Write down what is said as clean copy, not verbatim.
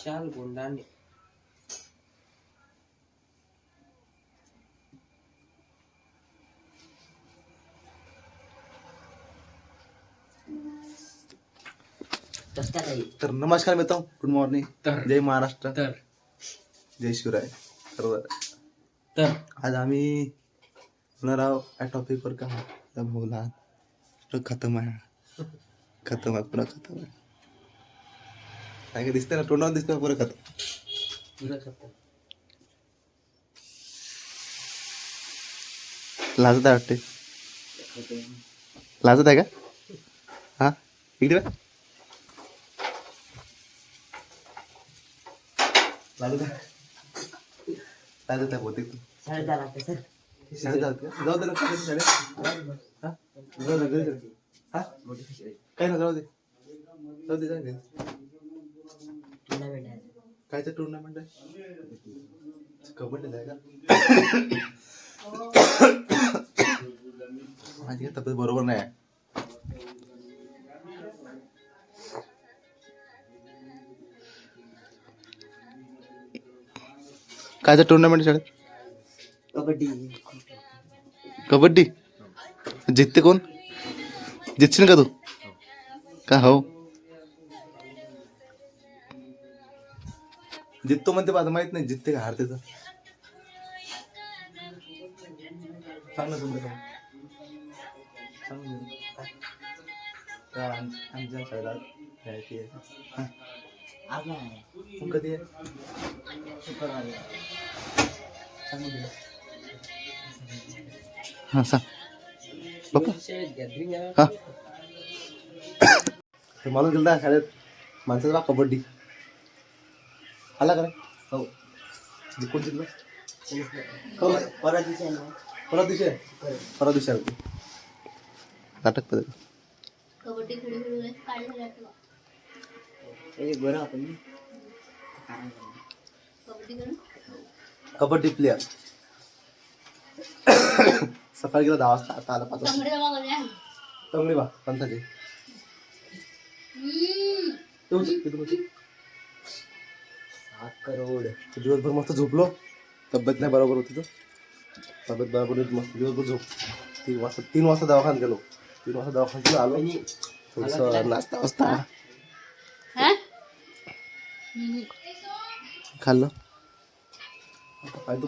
विशाल गुंडाने. तर नमस्कार मित्र, गुड मॉर्निंग, जय महाराष्ट्र, जय शिवराय. तर आज आम्ही होणार आहोत या टॉपिकवर का बोला. खतम आहे, खतम आहे, पुन्हा खतम आहे. काय काय दिसतंय ना, तोंडावर दिसतंय पुरं खतम. लाजत आहे वाटते, लाजत आहे का? हा इकडे बघ. लाजत आहे, लाजत आहे बहुतेक. शाळेत जात का? जाऊ दे ना, शाळेत. हा जाऊ दे घरी जाऊ. हा काय ना, जाऊ दे, जाऊ दे, जाऊ दे. कायचं टुर्नामेंट आहे? कबड्डी आहे का? माझी तब्येत बरोबर नाही आहे. कायचं टुर्नामेंट शाळेत? कबड्डी. कबड्डी जितते कोण? जितशील का तू? का हो जिततो म्हणते, माझं माहित नाही जितते का हारते. तर सांग ना तुमचं काय. सांग आमच्या शाळेला खेळायची आहे. आज नाही, तू कधी आहे? शुक्रवारी. सांग ना. हां सांग बाप्पा. गॅदरिंग आहे. हा ते माणूस गेला शाळेत, माणसाचा बा कबड्डी आला का रे? हो. कोण जिंकलं? परवा दिवशी आहे ना. परवा दिवशी आहे, परवा दिवशी आहे. नाटक पद्धत कबड्डी खेळून काय झालं तुला? बरं आपण कबड्डी खेळून कबड्डी प्लेयर. सकाळी गेला 10 वाजता, आता आला 5 वाजता. चांगले बाबा गड्या. चांगली बा पंचाची किती 7 करोड. दिवसभर मस्त झोपलो. तब्येत नाही बरोबर होती, तर तब्येत बरोबर होती, मस्त दिवसभर झोप. 3 वाजता दवाखान्यात गेलो. 3 वाजता दवाखान्यात आलो. थोडंसं नाश्ता वाजता हा? खाल्लं. काय तू